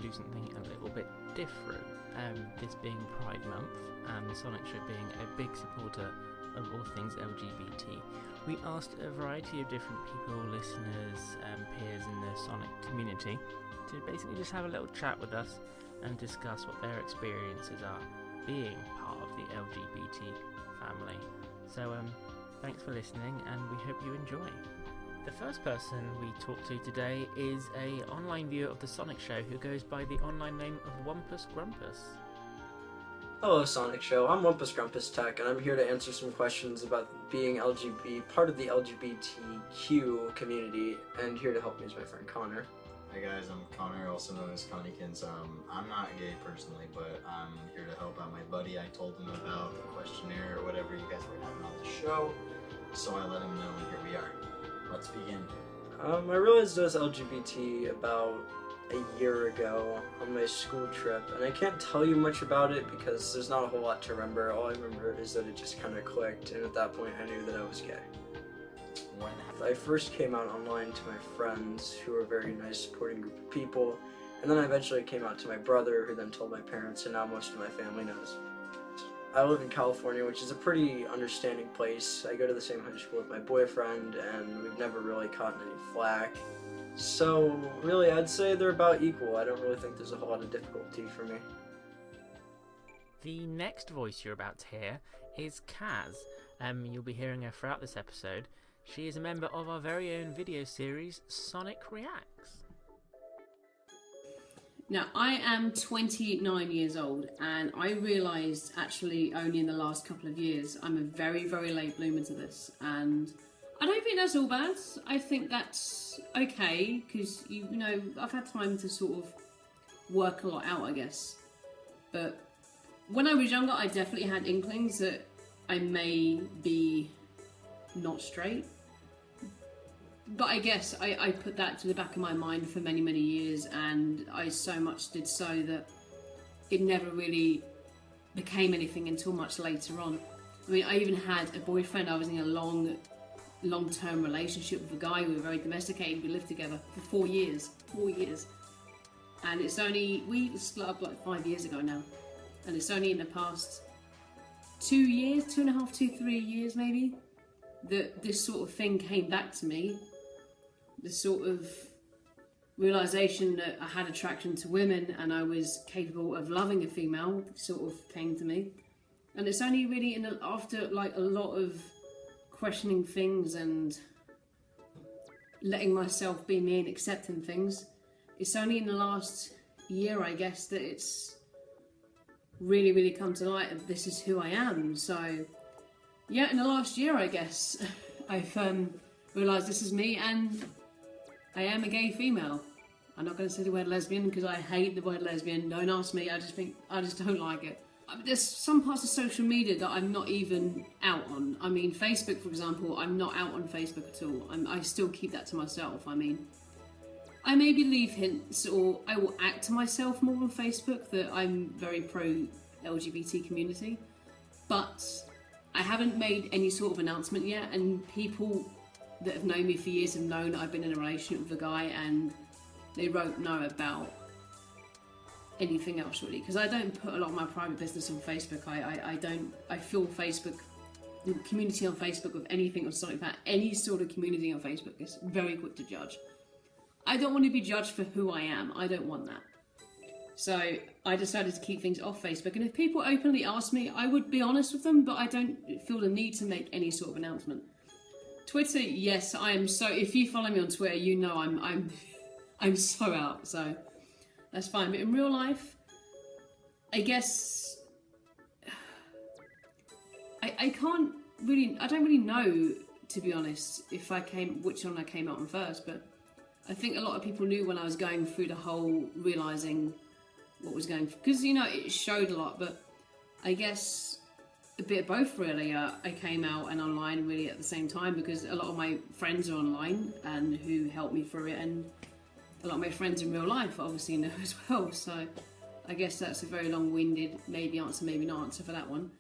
do something a little bit different. This being Pride Month and the Sonic Show being a big supporter of all things LGBT, we asked a variety of different people, listeners, peers in the Sonic community to basically just have a little chat with us and discuss what their experiences are being part of the LGBT family. So thanks for listening, and we hope you enjoy. The first person we talked to today is an online viewer of the Sonic Show who goes by the online name of Wumpus Grumpus. Hello Sonic Show, I'm Wumpus Grumpus Tech, and I'm here to answer some questions about being part of the LGBTQ community, and here to help me is my friend Connor. Hey guys, I'm Connor, also known as Connykins. I'm not gay personally, but I'm here to help out my buddy. I told him about the questionnaire or whatever you guys were having on the show, so I let him know, and here we are. Let's begin. I realized I was LGBT about a year ago on my school trip, and I can't tell you much about it because there's not a whole lot to remember. All I remember is that it just kind of clicked, and at that point I knew that I was gay. When I first came out online to my friends, who were a very nice, supporting group of people, and then I eventually came out to my brother, who then told my parents, and now most of my family knows. I live in California, which is a pretty understanding place. I go to the same high school with my boyfriend, and we've never really caught any flack. So, really, I'd say they're about equal. I don't really think there's a whole lot of difficulty for me. The next voice you're about to hear is Kaz. You'll be hearing her throughout this episode. She is a member of our very own video series, Sonic Reacts. Now, I am 29 years old, and I realised actually only in the last couple of years I'm a very, very late bloomer to this, and I don't think that's all bad. I think that's okay, because, you know, I've had time to sort of work a lot out, I guess. But when I was younger, I definitely had inklings that I may be not straight. But I guess I put that to the back of my mind for many, many years, and I so much did so that it never really became anything until much later on. I mean, I even had a boyfriend. I was in a long-term relationship with a guy. We were very domesticated. We lived together for 4 years. 4 years. And it's only, we split up like 5 years ago now. And it's only in the past 2 years, 2.5, 3 years maybe, that this sort of thing came back to me. The sort of realisation that I had attraction to women and I was capable of loving a female sort of came to me. And it's only really after like a lot of questioning things and letting myself be me and accepting things, it's only in the last year, I guess, that it's really, really come to light that this is who I am. So yeah, in the last year, I guess, I've realised this is me, and I am a gay female. I'm not going to say the word lesbian because I hate the word lesbian. Don't ask me. I just don't like it. There's some parts of social media that I'm not even out on. I mean, Facebook, for example, I'm not out on Facebook at all. I still keep that to myself. I mean, I maybe leave hints, or I will act to myself more on Facebook that I'm very pro-LGBT community, but I haven't made any sort of announcement yet, and people that have known me for years have known that I've been in a relationship with a guy, and they won't know about anything else really, because I don't put a lot of my private business on Facebook. I feel Facebook, the community on Facebook, with anything or something like that, any sort of community on Facebook is very quick to judge. I don't want to be judged for who I am. I don't want that. So I decided to keep things off Facebook, and if people openly ask me, I would be honest with them, but I don't feel the need to make any sort of announcement. Twitter, yes, I am so. If you follow me on Twitter, you know I'm so out. So that's fine. But in real life, I guess I can't really. I don't really know, to be honest, which one I came out on first. But I think a lot of people knew when I was going through the whole realising what was going, because you know it showed a lot. But I guess a bit of both really. I came out and online really at the same time, because a lot of my friends are online and who helped me through it, and a lot of my friends in real life obviously know as well. So I guess that's a very long-winded maybe answer, maybe not answer for that one.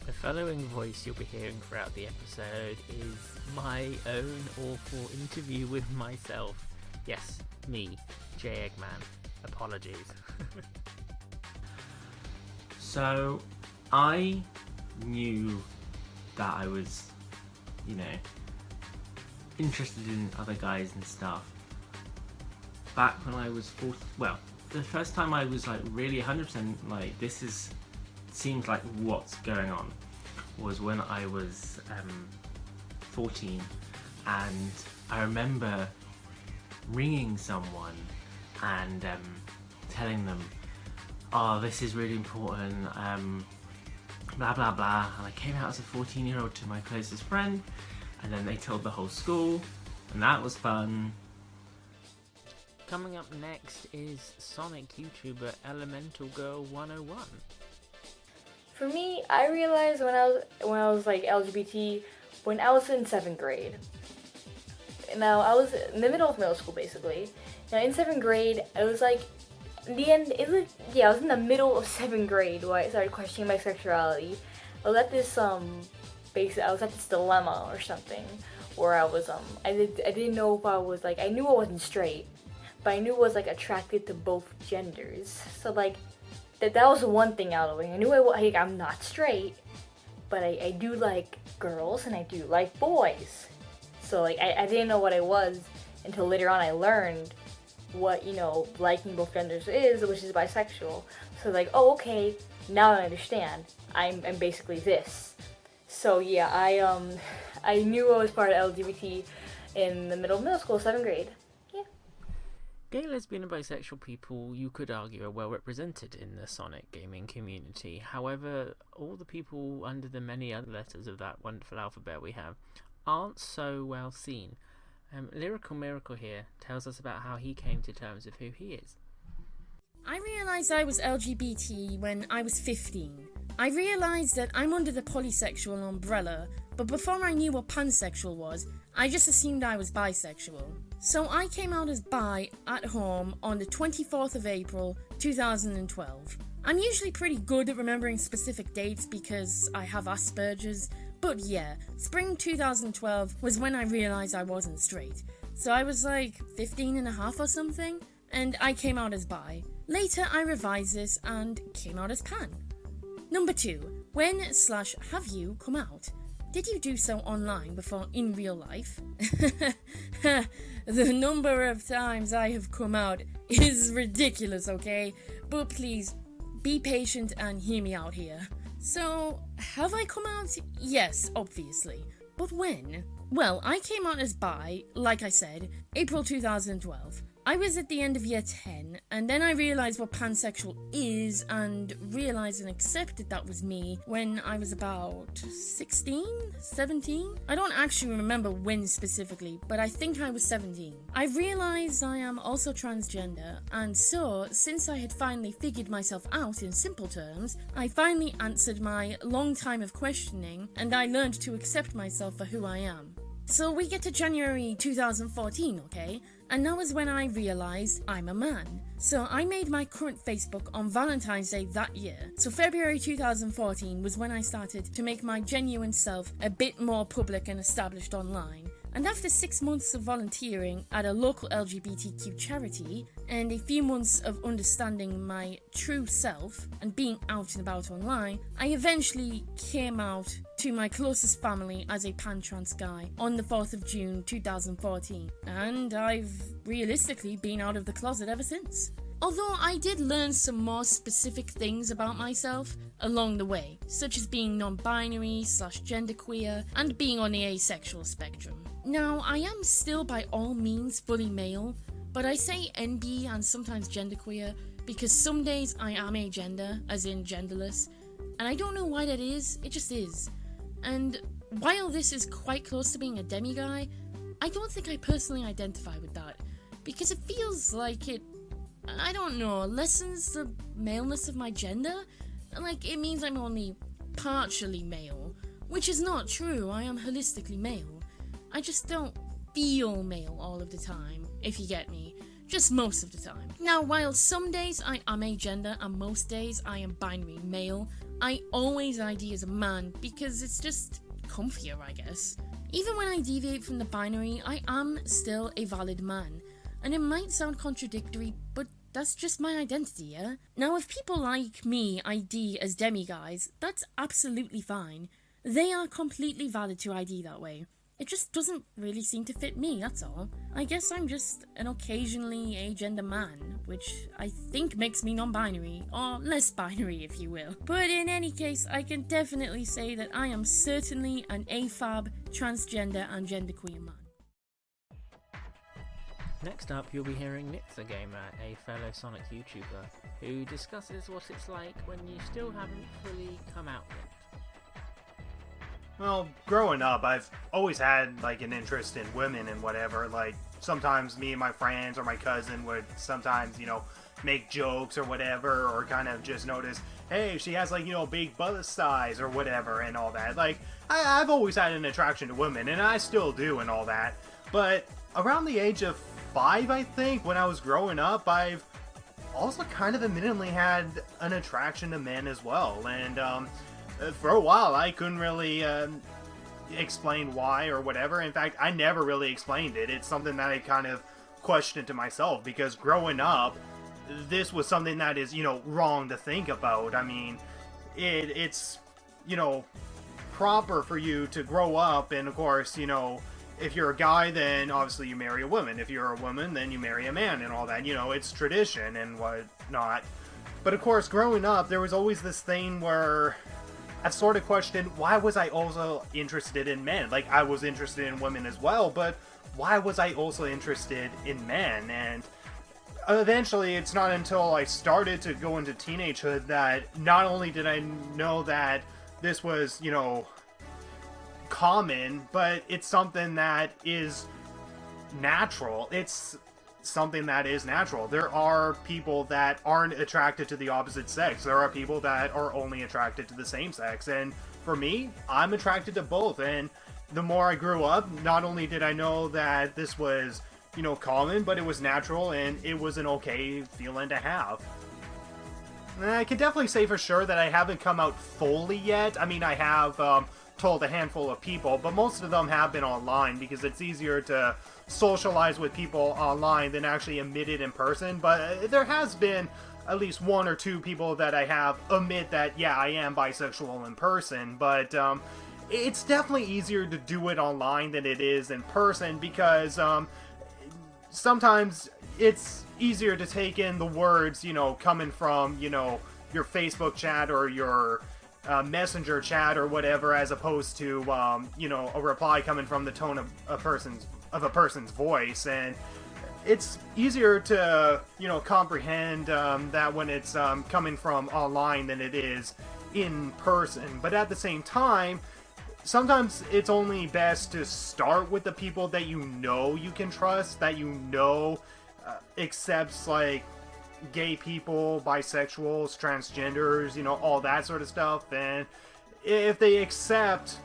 The following voice you'll be hearing throughout the episode is my own awful interview with myself. Yes, me, J. Eggman. Apologies. So, I knew that I was, interested in other guys and stuff back when I was 14. Well, the first time I was really 100% seems like what's going on was when I was 14, and I remember ringing someone and telling them, oh, this is really important, blah blah blah, and I came out as a 14-year-old to my closest friend, and then they told the whole school, and that was fun. Coming up next is Sonic YouTuber Elemental Girl 101. For me, I realized when I was like LGBT when I was in 7th grade. Now I was in the middle of middle school basically. Now in 7th grade, I was like, in the end, I was in the middle of 7th grade where I started questioning my sexuality. I was at this dilemma or something where I was I didn't know if I was I knew I wasn't straight, but I knew I was attracted to both genders. So that was one thing out of it. I knew I'm not straight, but I do like girls and I do like boys. So I didn't know what I was until later on I learned what liking both genders is, which is bisexual. So oh, okay, now I understand. I'm basically this. So yeah, I knew I was part of LGBT in the middle school, 7th grade. Yeah. Gay, lesbian and bisexual people, you could argue, are well represented in the Sonic gaming community. However, all the people under the many other letters of that wonderful alphabet we have aren't so well seen. Lyrical Miracle here tells us about how he came to terms with who he is. I realised I was LGBT when I was 15. I realised that I'm under the polysexual umbrella, but before I knew what pansexual was, I just assumed I was bisexual. So I came out as bi at home on the 24th of April 2012. I'm usually pretty good at remembering specific dates because I have Asperger's, but yeah, spring 2012 was when I realised I wasn't straight. So I was 15 and a half or something, and I came out as bi. Later I revised this and came out as pan. Number 2. When/have you come out? Did you do so online before in real life? The number of times I have come out is ridiculous, okay? But please, be patient and hear me out here. So, have I come out? Yes, obviously. But when? Well, I came out as bi, like I said, April 2012. I was at the end of year 10, and then I realised what pansexual is, and realised and accepted that was me when I was about 16, 17? I don't actually remember when specifically, but I think I was 17. I realised I am also transgender, and so, since I had finally figured myself out in simple terms, I finally answered my long time of questioning, and I learned to accept myself for who I am. So we get to January 2014, okay? And that was when I realised I'm a man. So I made my current Facebook on Valentine's Day that year. So February 2014 was when I started to make my genuine self a bit more public and established online. And after 6 months of volunteering at a local LGBTQ charity, and a few months of understanding my true self and being out and about online, I eventually came out to my closest family as a pan-trans guy on the 4th of June 2014. And I've realistically been out of the closet ever since. Although I did learn some more specific things about myself along the way, such as being non-binary / genderqueer and being on the asexual spectrum. Now, I am still by all means fully male, but I say NB and sometimes genderqueer because some days I am agender, as in genderless, and I don't know why that is, it just is. And while this is quite close to being a demi-guy, I don't think I personally identify with that, because it feels like it, I don't know, lessens the maleness of my gender. It means I'm only partially male, which is not true. I am holistically male. I just don't feel male all of the time, if you get me. Just most of the time. Now, while some days I am agender and most days I am binary male, I always ID as a man because it's just comfier, I guess. Even when I deviate from the binary, I am still a valid man. And it might sound contradictory, but That's just my identity, yeah? Now, if people like me ID as demiguys, that's absolutely fine. They are completely valid to ID that way. It just doesn't really seem to fit me, that's all. I guess I'm just an occasionally agender man, which I think makes me non-binary, or less binary if you will. But in any case, I can definitely say that I am certainly an AFAB, transgender and genderqueer man. Next up, you'll be hearing Nitsa Gamer, a fellow Sonic YouTuber, who discusses what it's like when you still haven't fully come out yet. Well, growing up, I've always had, like, an interest in women and whatever. Like, sometimes me and my friends or my cousin would sometimes, make jokes or whatever, or kind of just notice, hey, she has, like, big bust size or whatever and all that. Like, I've always had an attraction to women, and I still do and all that. But around the age of 5, I think, when I was growing up, I've also kind of admittedly had an attraction to men as well. And, for a while, I couldn't really explain why or whatever. In fact, I never really explained it. It's something that I kind of questioned to myself, because growing up, this was something that is, wrong to think about. I mean, it's, proper for you to grow up, and of course, if you're a guy, then obviously you marry a woman. If you're a woman, then you marry a man and all that. It's tradition and whatnot. But of course, growing up, there was always this thing where I've sort of questioned, why was I also interested in men? Like, I was interested in women as well, but why was I also interested in men? And eventually, it's not until I started to go into teenagehood that not only did I know that this was, common, but it's something that is natural. It's something that is natural. There are people that aren't attracted to the opposite sex. There are people that are only attracted to the same sex. And for me, I'm attracted to both. And the more I grew up, not only did I know that this was, common, but it was natural and it was an okay feeling to have. And I can definitely say for sure that I haven't come out fully yet. I mean, I have told a handful of people, but most of them have been online, because it's easier to socialize with people online than actually admit it in person. But there has been at least one or two people that I have admit that, yeah, I am bisexual in person, but it's definitely easier to do it online than it is in person, because sometimes it's easier to take in the words, coming from, your Facebook chat or your messenger chat or whatever, as opposed to, a reply coming from the tone of a person's voice. And it's easier to, comprehend that when it's coming from online than it is in person. But at the same time, sometimes it's only best to start with the people that you can trust, that accepts, like, gay people, bisexuals, transgenders, all that sort of stuff. And if they accept,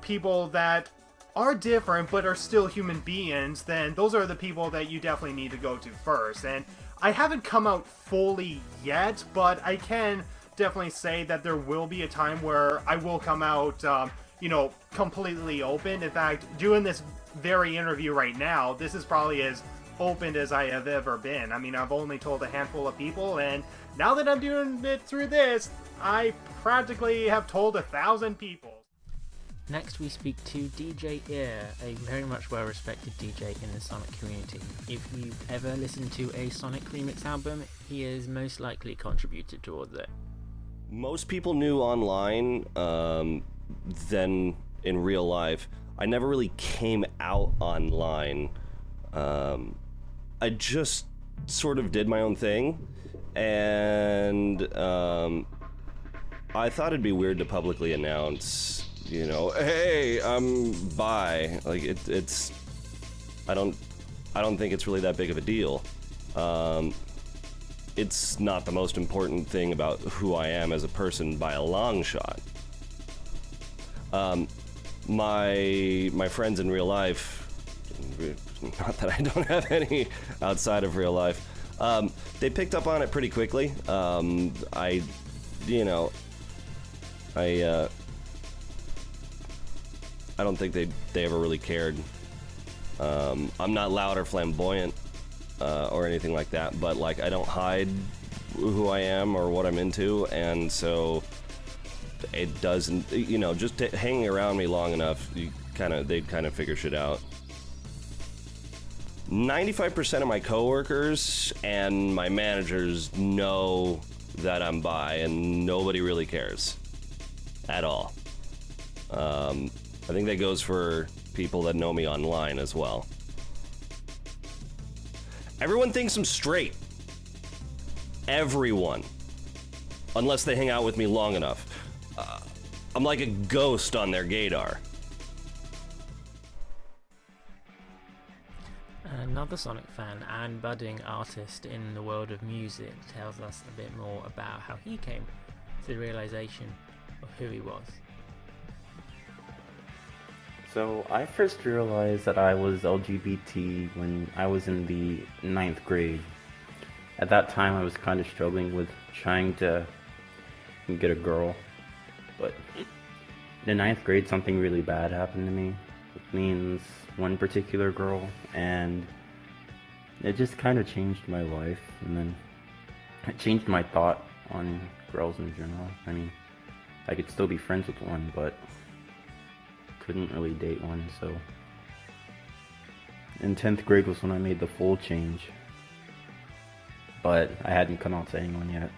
people that are different but are still human beings, then those are the people that you definitely need to go to first. And I haven't come out fully yet, but I can definitely say that there will be a time where I will come out, completely open. In fact, doing this very interview right now, this is probably as open as I have ever been. I mean, I've only told a handful of people, and now that I'm doing it through this, I practically have told 1,000 people. Next, we speak to DJ Ear, a very much well-respected DJ in the Sonic community. If you've ever listened to a Sonic remix album, he has most likely contributed towards it. Most people knew online than in real life. I never really came out online. I just sort of did my own thing, and I thought it'd be weird to publicly announce, hey, I'm bi. Like, it's I don't think it's really that big of a deal. It's not the most important thing about who I am as a person by a long shot. My friends in real life, not that I don't have any outside of real life, they picked up on it pretty quickly. I don't think they ever really cared. I'm not loud or flamboyant. or anything like that, but like I don't hide who I am or what I'm into, and so it doesn't, you know, just hanging around me long enough, they'd kind of figure shit out. 95% of my coworkers and my managers know that I'm bi, and nobody really cares at all. I think that goes for people that know me online as well. Everyone thinks I'm straight. Everyone. Unless they hang out with me long enough. I'm like a ghost on their gaydar. Another Sonic fan and budding artist in the world of music tells us a bit more about how he came to the realization of who he was. So I first realized that I was LGBT when I was in the 9th grade. At that time I was kind of struggling with trying to get a girl. But in the 9th grade something really bad happened to me. It means one particular girl, and it just kind of changed my life, and then it changed my thought on girls in general. I mean, I could still be friends with one, but couldn't really date one, so in 10th grade was when I made the full change, but I hadn't come out to anyone yet.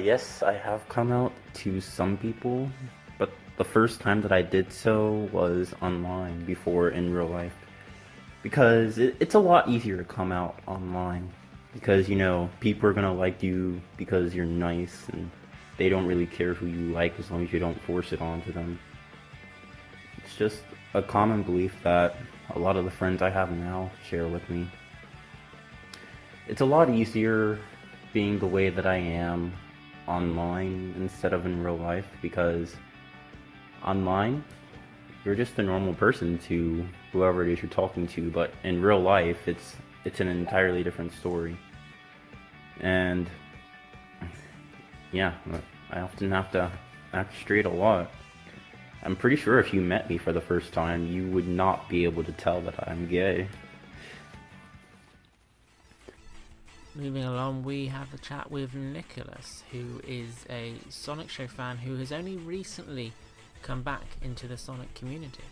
Yes, I have come out to some people, but the first time that I did so was online before in real life, because it's a lot easier to come out online, because, you know, people are gonna like you because you're nice, and they don't really care who you like as long as you don't force it onto them. It's just a common belief that a lot of the friends I have now share with me. It's a lot easier being the way that I am online instead of in real life, because online you're just a normal person to whoever it is you're talking to, but in real life it's an entirely different story. And yeah, I often have to act straight a lot. I'm pretty sure if you met me for the first time, you would not be able to tell that I'm gay. Moving along, we have a chat with Nicholas, who is a Sonic Show fan who has only recently come back into the Sonic community.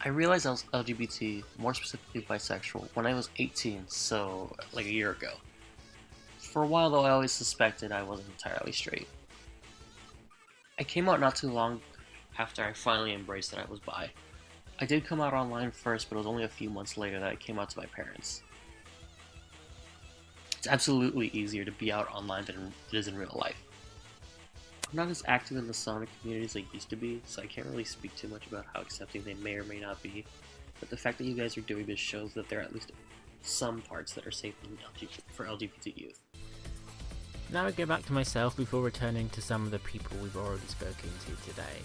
I realized I was LGBT, more specifically bisexual, when I was 18, so like a year ago. For a while though, I always suspected I wasn't entirely straight. I came out not too long after I finally embraced that I was bi. I did come out online first, but it was only a few months later that I came out to my parents. It's absolutely easier to be out online than it is in real life. I'm not as active in the Sonic community as I used to be, so I can't really speak too much about how accepting they may or may not be, but the fact that you guys are doing this shows that there are at least some parts that are safe for LGBT youth. Now I go back to myself before returning to some of the people we've already spoken to today.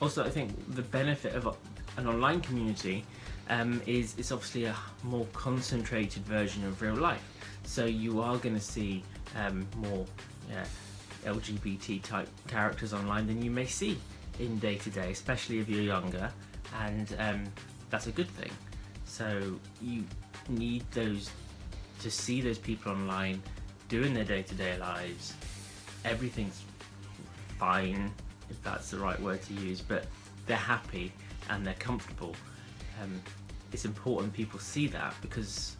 Also, I think the benefit of an online community is it's obviously a more concentrated version of real life. So you are going to see more LGBT type characters online than you may see in day to day, especially if you're younger, and that's a good thing. So you need to see those people online doing their day to day lives. Everything's fine, if that's the right word to use, but they're happy and they're comfortable. It's important people see that, because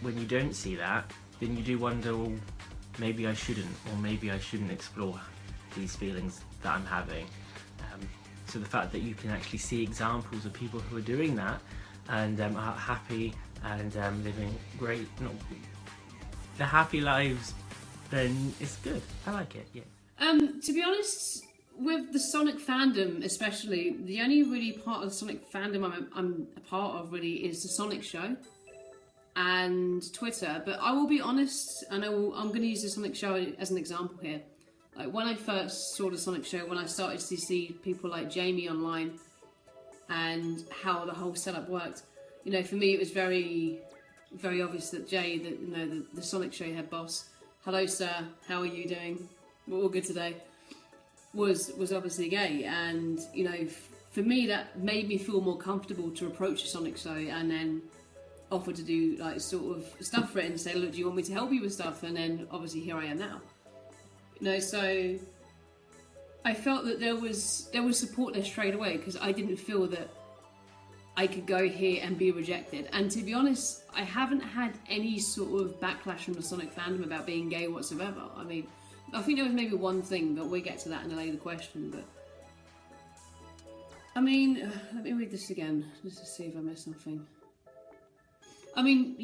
when you don't see that, then you do wonder, well, maybe I shouldn't, or maybe I shouldn't explore these feelings that I'm having. So the fact that you can actually see examples of people who are doing that and are happy and living great, the happy lives, then it's good. I like it, yeah. To be honest, with the Sonic fandom especially, the only really part of the Sonic fandom I'm a part of really is the Sonic Show and Twitter. But I will be honest, and I'm going to use the Sonic Show as an example here. Like when I first saw the Sonic Show, when I started to see people like Jamie online and how the whole setup worked, you know, for me it was very, very obvious that Jay, the Sonic Show head boss, hello sir, how are you doing? We're all good today. Was obviously gay, and you know, for me, that made me feel more comfortable to approach a Sonic show and then offer to do like sort of stuff for it and say, look, do you want me to help you with stuff? And then obviously here I am now. So I felt that there was support there straight away, because I didn't feel that I could go here and be rejected. And to be honest, I haven't had any sort of backlash from the Sonic fandom about being gay whatsoever. I mean, I think there was maybe one thing, but we'll get to that in a later question. But I mean, let me read this again, just to see if I missed something. I mean,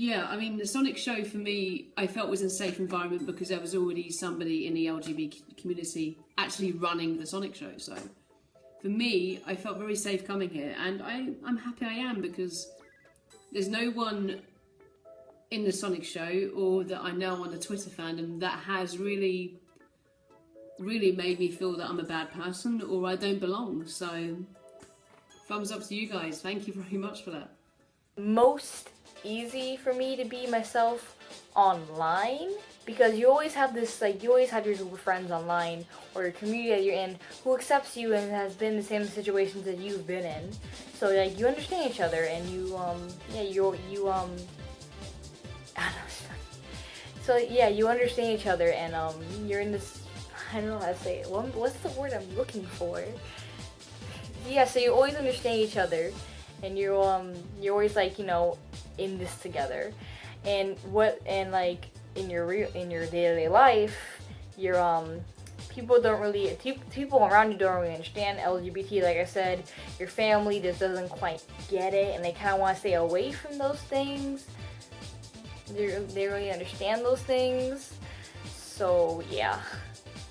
the Sonic show for me, I felt was a safe environment because there was already somebody in the LGBT community actually running the Sonic show. So for me, I felt very safe coming here, and I'm happy I am, because there's no one in the Sonic show or that I know on the Twitter fandom that has really made me feel that I'm a bad person or I don't belong. So thumbs up to you guys. Thank you very much for that. Most easy for me to be myself online, because you always have this, like, you always have your group of friends online or your community that you're in who accepts you and has been in the same situations that you've been in. So like you understand each other, and you so yeah, you understand each other, and you're in this, I don't know how to say it. What's the word I'm looking for? Yeah, so you always understand each other, and you're always like, you know, in this together. And like in your day-to-day life, people around you don't really understand LGBT. Like I said, your family just doesn't quite get it, and they kind of want to stay away from those things. They really understand those things. So yeah,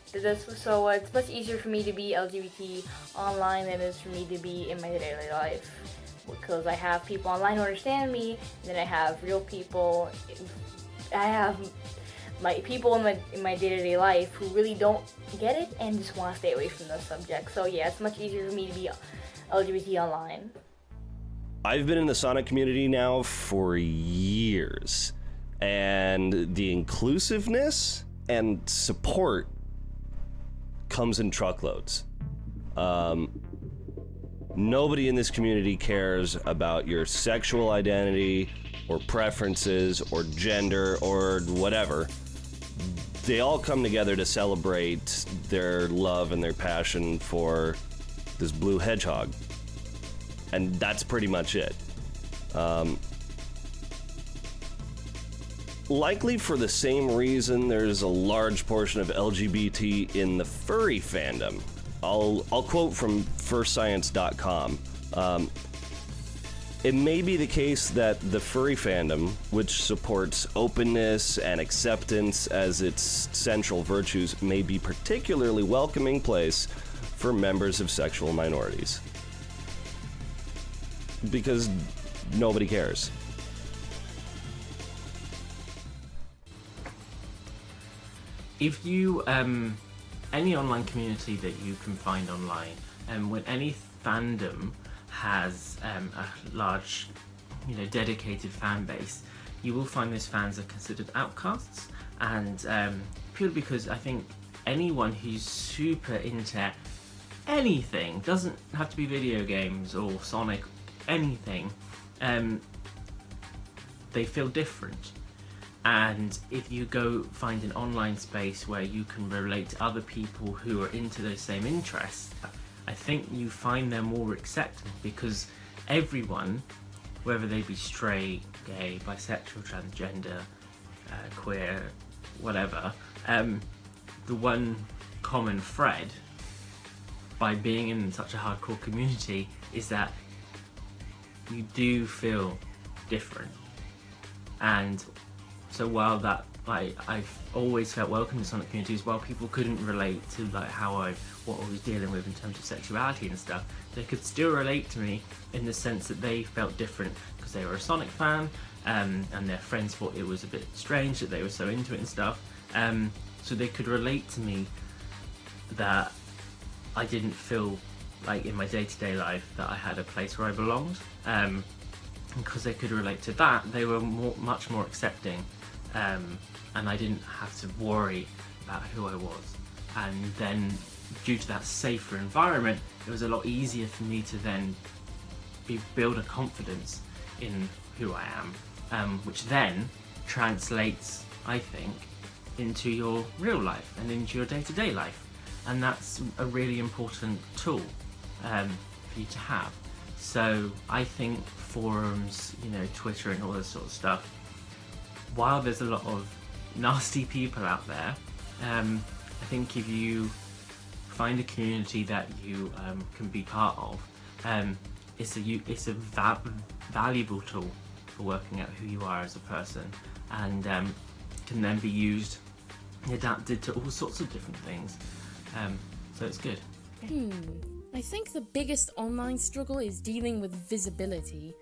so it's much easier for me to be LGBT online than it is for me to be in my daily life, because I have people online who understand me, and then I have real people. I have my people in my day-to-day life who really don't get it and just want to stay away from those subjects. So yeah, it's much easier for me to be LGBT online. I've been in the Sonic community now for years, and the inclusiveness and support comes in truckloads. Nobody in this community cares about your sexual identity or preferences or gender or whatever. They all come together to celebrate their love and their passion for this blue hedgehog. And that's pretty much it. Likely for the same reason, there's a large portion of LGBT in the furry fandom. I'll quote from firstscience.com. It may be the case that the furry fandom, which supports openness and acceptance as its central virtues, may be particularly welcoming place for members of sexual minorities. Because nobody cares. If you, any online community that you can find online, when any fandom has a large, dedicated fan base, you will find those fans are considered outcasts, and purely because I think anyone who's super into anything, doesn't have to be video games or Sonic, anything, they feel different. And if you go find an online space where you can relate to other people who are into those same interests, I think you find them more accepting, because everyone, whether they be straight, gay, bisexual, transgender, queer, whatever, the one common thread by being in such a hardcore community is that you do feel different. And so while that, I've always felt welcome to Sonic communities, while people couldn't relate to what I was dealing with in terms of sexuality and stuff, they could still relate to me in the sense that they felt different because they were a Sonic fan, and their friends thought it was a bit strange that they were so into it and stuff. So they could relate to me that I didn't feel like in my day-to-day life that I had a place where I belonged. Because they could relate to that, they were much more accepting, and I didn't have to worry about who I was. And then due to that safer environment, it was a lot easier for me to then build a confidence in who I am, which then translates, I think, into your real life and into your day-to-day life. And that's a really important tool for you to have. So I think forums, Twitter and all this sort of stuff, while there's a lot of nasty people out there, I think if you find a community that you can be part of, it's a valuable tool for working out who you are as a person, and can then be used, adapted to all sorts of different things. So it's good. I think the biggest online struggle is dealing with visibility.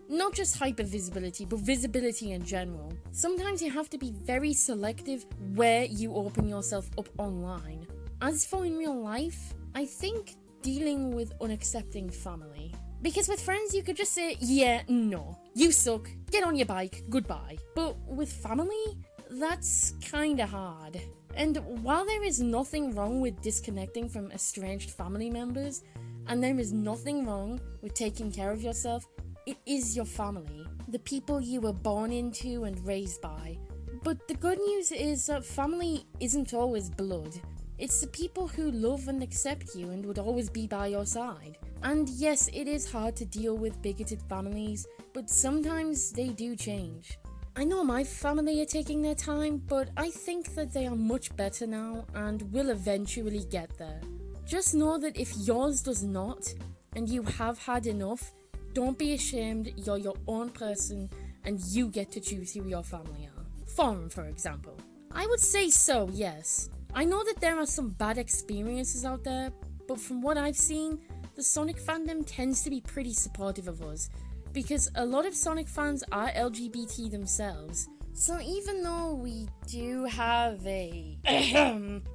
Not just hypervisibility, but visibility in general. Sometimes you have to be very selective where you open yourself up online. As for in real life, I think dealing with unaccepting family. Because with friends you could just say, yeah, no, you suck, get on your bike, goodbye. But with family, that's kinda hard. And while there is nothing wrong with disconnecting from estranged family members, and there is nothing wrong with taking care of yourself, it is your family, the people you were born into and raised by. But the good news is that family isn't always blood. It's the people who love and accept you and would always be by your side. And yes, it is hard to deal with bigoted families, but sometimes they do change. I know my family are taking their time, but I think that they are much better now and will eventually get there. Just know that if yours does not, and you have had enough, don't be ashamed, you're your own person and you get to choose who your family are. Forum, for example. I would say so, yes. I know that there are some bad experiences out there, but from what I've seen, the Sonic fandom tends to be pretty supportive of us, because a lot of Sonic fans are LGBT themselves. So even though we do have a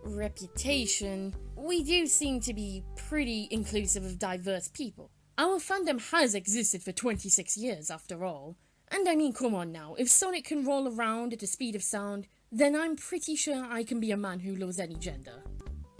reputation, we do seem to be pretty inclusive of diverse people. Our fandom has existed for 26 years, after all. And I mean, come on now, if Sonic can roll around at the speed of sound, then I'm pretty sure I can be a man who loves any gender.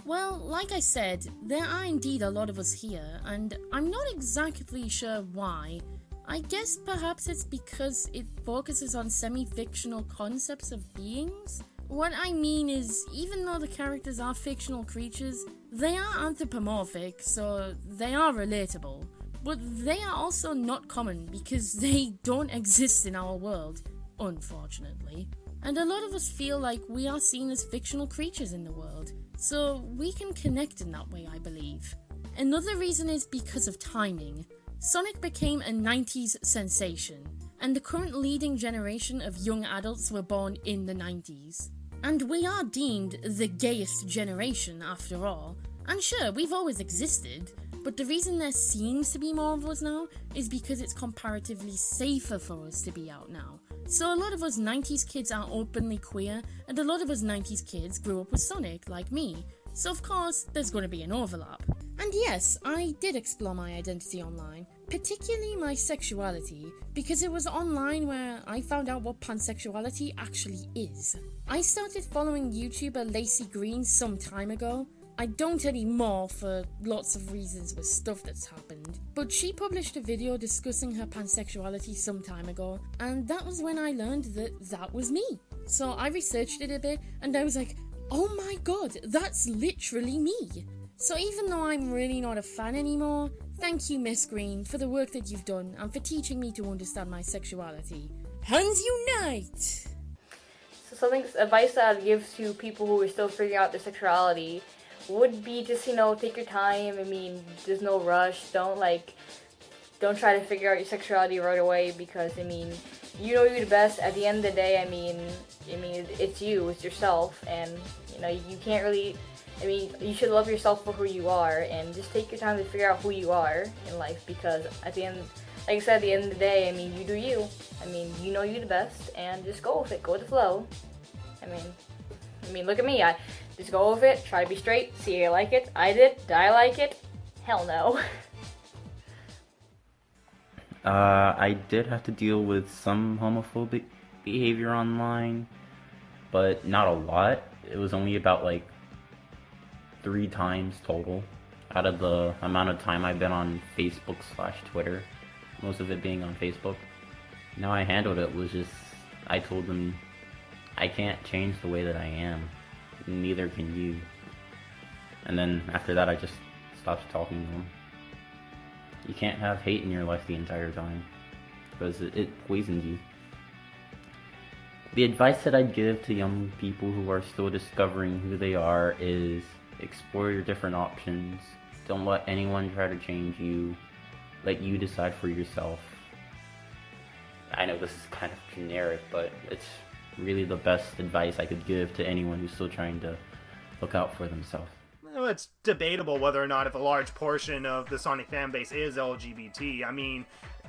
Well, like I said, there are indeed a lot of us here, and I'm not exactly sure why. I guess perhaps it's because it focuses on semi-fictional concepts of beings? What I mean is, even though the characters are fictional creatures, they are anthropomorphic, so they are relatable. But they are also not common because they don't exist in our world, unfortunately. And a lot of us feel like we are seen as fictional creatures in the world, so we can connect in that way, I believe. Another reason is because of timing. Sonic became a 90s sensation, and the current leading generation of young adults were born in the 90s. And we are deemed the gayest generation, after all. And sure, we've always existed, but the reason there seems to be more of us now is because it's comparatively safer for us to be out now. So a lot of us 90s kids are openly queer, and a lot of us 90s kids grew up with Sonic, like me. So of course, there's going to be an overlap. And yes, I did explore my identity online, particularly my sexuality, because it was online where I found out what pansexuality actually is. I started following YouTuber Lacey Green some time ago. I don't anymore for lots of reasons with stuff that's happened, but she published a video discussing her pansexuality some time ago, and that was when I learned that that was me. So I researched it a bit, and I was like, oh my god, that's literally me. So even though I'm really not a fan anymore, thank you, Miss Green, for the work that you've done and for teaching me to understand my sexuality. Hands unite! So something advice that I'd give to people who are still figuring out their sexuality would be just, take your time. I mean, there's no rush. Don't try to figure out your sexuality right away, because, you know you're the best. At the end of the day, it's you, it's yourself, and, you can't really, you should love yourself for who you are, and just take your time to figure out who you are in life, because at the end, like I said, at the end of the day, you do you. You know you're the best, and just go with it, go with the flow. Look at me, I just go with it, try to be straight, see if I like it. I did I like it? Hell no. I did have to deal with some homophobic behavior online, but not a lot. It was only about 3 times total out of the amount of time I've been on Facebook/Twitter, most of it being on Facebook. Now I handled it was just, I told them, I can't change the way that I am, neither can you. And then after that I just stopped talking to them. You can't have hate in your life the entire time, because it poisons you. The advice that I'd give to young people who are still discovering who they are is explore your different options. Don't let anyone try to change you. Let you decide for yourself. I know this is kind of generic, but it's really the best advice I could give to anyone who's still trying to look out for themselves. Well, it's debatable whether or not if a large portion of the Sonic fan base is LGBT. I mean,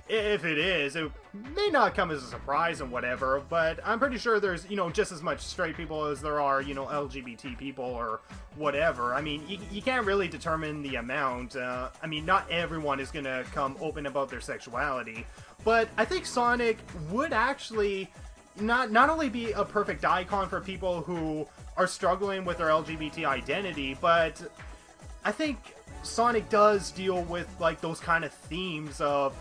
if it is, it may not come as a surprise and whatever, but I'm pretty sure there's, just as much straight people as there are, LGBT people or whatever. I mean, you can't really determine the amount. I mean, not everyone is going to come open about their sexuality, but I think Sonic would actually not only be a perfect icon for people who are struggling with their LGBT identity, but I think Sonic does deal with, like, those kind of themes of,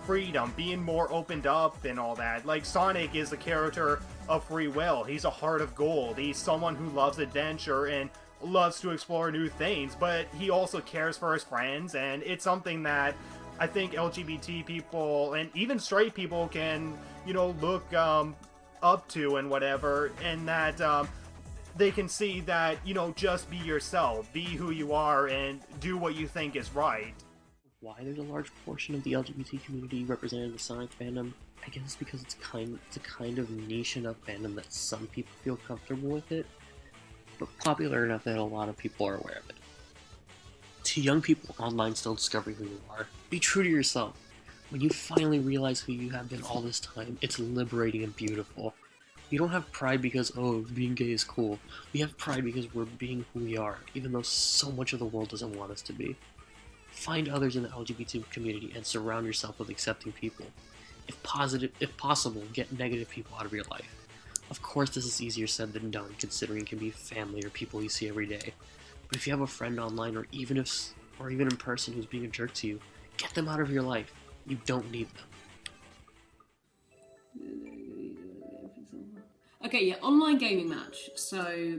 freedom, being more opened up and all that. Like, Sonic is a character of free will. He's a heart of gold. He's someone who loves adventure and loves to explore new things, but he also cares for his friends, and it's something that I think LGBT people and even straight people can, look up to and whatever, and that they can see that, just be yourself, be who you are, and do what you think is right. Why there's a large portion of the LGBT community represented in the Sonic fandom? I guess because it's a kind of niche enough fandom that some people feel comfortable with it, but popular enough that a lot of people are aware of it. To young people online still discovering who you are, be true to yourself. When you finally realize who you have been all this time, it's liberating and beautiful. You don't have pride because, being gay is cool. We have pride because we're being who we are, even though so much of the world doesn't want us to be. Find others in the LGBT community and surround yourself with accepting people. If possible, get negative people out of your life. Of course, this is easier said than done, considering it can be family or people you see every day. But if you have a friend online, or even in person, who's being a jerk to you, get them out of your life. You don't need them. Okay, yeah, online gaming match. So,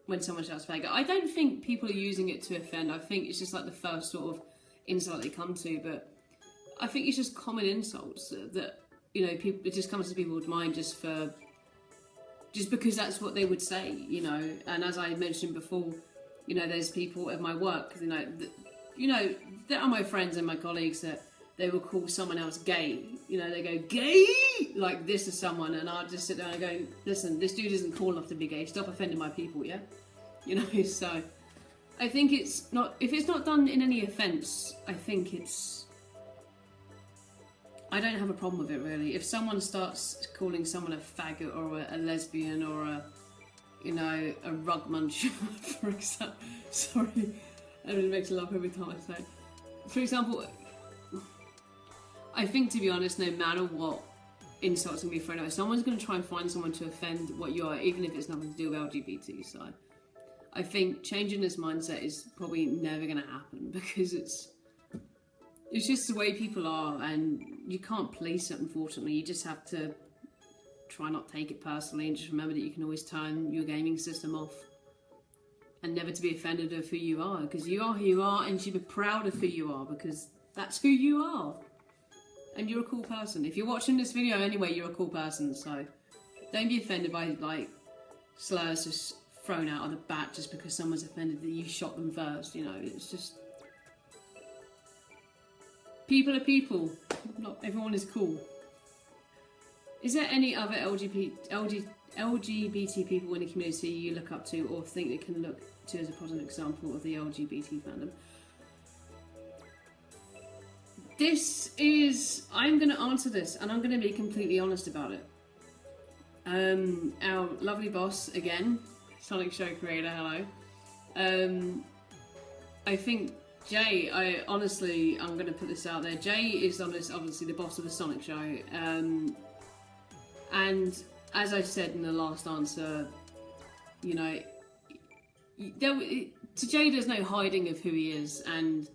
when someone shouts Vega, I don't think people are using it to offend. I think it's just like the first sort of insult they come to, but I think it's just common insults that, people, it just comes to people's mind just because that's what they would say, and as I mentioned before, there's people at my work, that are my friends and my colleagues that they will call someone else gay. They go, gay! Like this to someone, and I'll just sit there and go, listen, this dude isn't cool enough to be gay. Stop offending my people, yeah? So I think it's not, if it's not done in any offence, I don't have a problem with it, really. If someone starts calling someone a faggot or a lesbian or a rug muncher, for example, sorry, it makes me laugh every time I say it. For example, I think, to be honest, no matter what insults can be thrown out, someone's going to try and find someone to offend what you are, even if it's nothing to do with LGBT. So I think changing this mindset is probably never going to happen, because it's just the way people are, and you can't police it, unfortunately. You just have to try not take it personally, and just remember that you can always turn your gaming system off, and never to be offended of who you are, because you are who you are, and you should be proud of who you are, because that's who you are. And you're a cool person. If you're watching this video anyway, you're a cool person, so don't be offended by, like, slurs just thrown out of the bat just because someone's offended that you shot them first, it's just... People are people. Not everyone is cool. Is there any other LGBT people in the community you look up to or think they can look to as a positive example of the LGBT fandom? I'm going to answer this, and I'm going to be completely honest about it. Our lovely boss, again, Sonic Show creator, hello. I think Jay, I'm going to put this out there. Jay is obviously the boss of the Sonic Show. And as I said in the last answer, to Jay, there's no hiding of who he is, and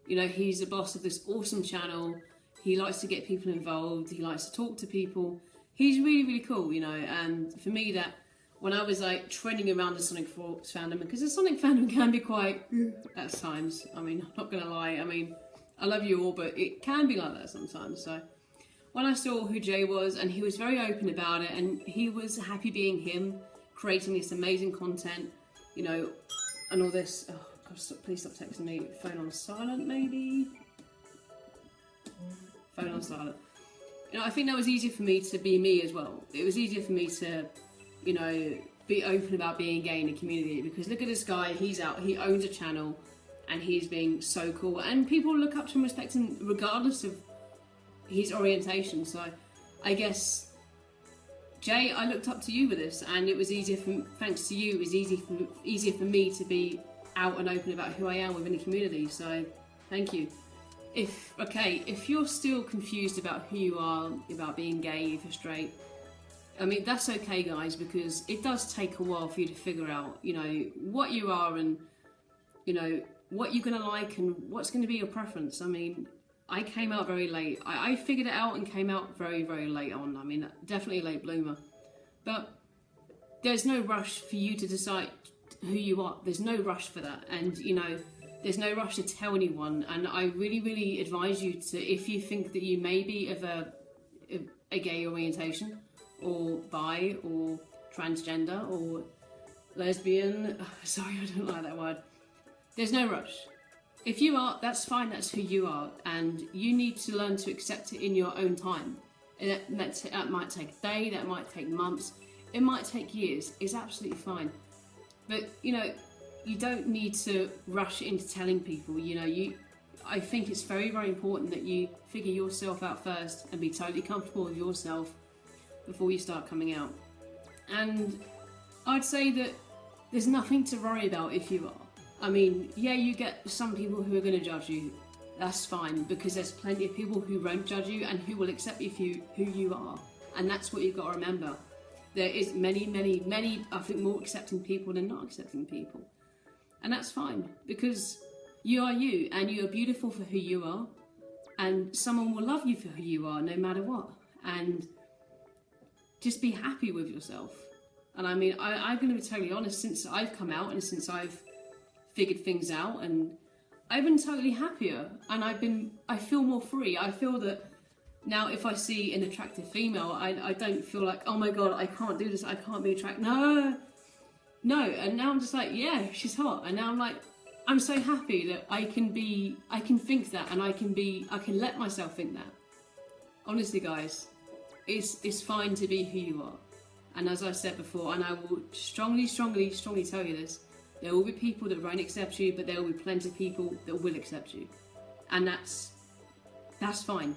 he's the boss of this awesome channel. He likes to get people involved. He likes to talk to people. He's really, really cool, and for me, that when I was like trending around the Sonic Force fandom, because the Sonic fandom can be quite at times. I mean, I'm not gonna lie. I mean, I love you all, but it can be like that sometimes. So when I saw who Jay was, and he was very open about it, and he was happy being him, creating this amazing content, and all this. Oh God, please stop texting me. Phone on silent, maybe. Phone on silent. I think that was easier for me to be me as well. It was easier for me to, be open about being gay in the community, because look at this guy, he's out, he owns a channel, and he's being so cool, and people look up to him, respect him, regardless of his orientation. So I guess, Jay, I looked up to you with this, and it was easier thanks to you, it was easier for me to be out and open about who I am within the community, so thank you. If you're still confused about who you are, about being gay, if you're straight, I mean, that's okay, guys, because it does take a while for you to figure out, what you are, and, what you're going to like, and what's going to be your preference. I mean, I came out very late. I figured it out and came out very, very late on. I mean, definitely a late bloomer. But there's no rush for you to decide who you are. There's no rush for that. And, there's no rush to tell anyone. And I really, really advise you to, if you think that you may be of a gay orientation, or bi, or transgender, or lesbian. Sorry, I don't like that word. There's no rush. If you are, that's fine, that's who you are, and you need to learn to accept it in your own time. And that might take a day, that might take months, it might take years. It's absolutely fine. But, you don't need to rush into telling people, I think it's very, very important that you figure yourself out first and be totally comfortable with yourself before you start coming out. And I'd say that there's nothing to worry about if you are. I mean, yeah, you get some people who are going to judge you. That's fine, because there's plenty of people who won't judge you and who will accept you for who you are. And that's what you've got to remember. There is many, many, many, I think, more accepting people than not accepting people. And that's fine, because you are you, and you are beautiful for who you are. And someone will love you for who you are, no matter what. And just be happy with yourself. And I mean, I'm going to be totally honest, since I've come out and since I've figured things out, and I've been totally happier, and I feel more free. I feel that now if I see an attractive female, I don't feel like, oh my God, I can't do this, I can't be attracted. No. And now I'm just like, yeah, she's hot. And now I'm like, I'm so happy that I can think that, and I can let myself think that. Honestly, guys, it's fine to be who you are. And as I said before, and I will strongly, strongly, strongly tell you this, there will be people that won't accept you, but there will be plenty of people that will accept you. And that's fine,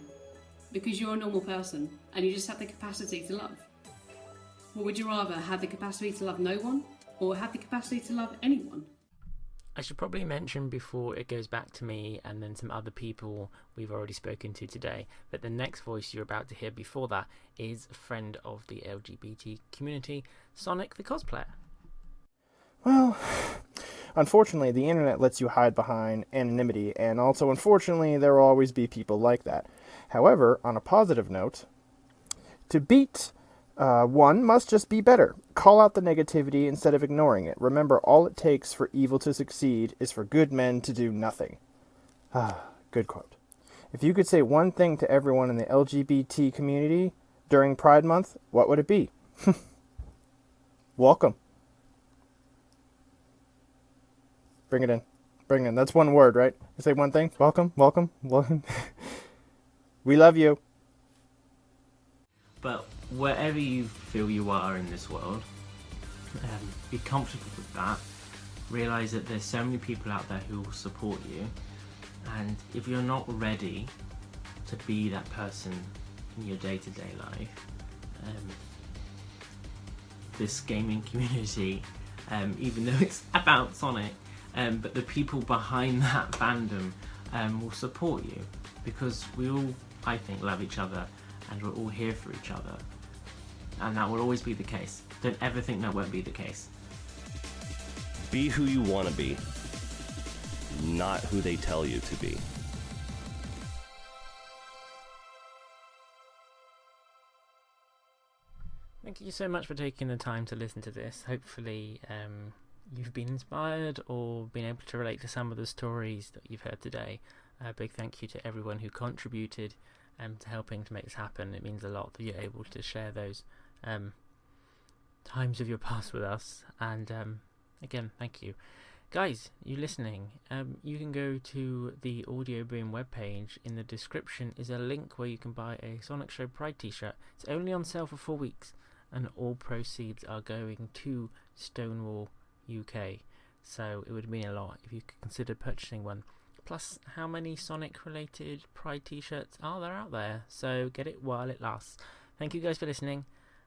because you're a normal person, and you just have the capacity to love. What would you rather, have the capacity to love no one, or have the capacity to love anyone? I should probably mention before it goes back to me and then some other people we've already spoken to today, that the next voice you're about to hear before that is a friend of the LGBT community, Sonic the cosplayer. Well, unfortunately, the internet lets you hide behind anonymity, and also, unfortunately, there will always be people like that. However, on a positive note, to beat one must just be better. Call out the negativity instead of ignoring it. Remember, all it takes for evil to succeed is for good men to do nothing. Good quote. If you could say one thing to everyone in the LGBT community during Pride Month, what would it be? Welcome. Bring it in. Bring it in. That's one word, right? You say one thing. Welcome. Welcome. Welcome. We love you. But wherever you feel you are in this world, be comfortable with that. Realise that there's so many people out there who will support you. And if you're not ready to be that person in your day-to-day life, this gaming community, even though it's about Sonic, but the people behind that fandom will support you, because we all, I think, love each other, and we're all here for each other, and that will always be the case. Don't ever think that won't be the case. Be who you want to be, not who they tell you to be. Thank you so much for taking the time to listen to this. Hopefully you've been inspired or been able to relate to some of the stories that you've heard today. A big thank you to everyone who contributed to helping to make this happen. It means a lot that you're able to share those times of your past with us. And again, thank you. Guys, you listening, you can go to the Audio Boom webpage. In the description is a link where you can buy a Sonic Show Pride t-shirt. It's only on sale for 4 weeks, and all proceeds are going to Stonewall UK. So it would mean a lot if you could consider purchasing one. Plus, how many Sonic related Pride t-shirts are there out there? So get it while it lasts. Thank you guys for listening,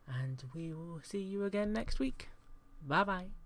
and we will see you again next week. Bye bye.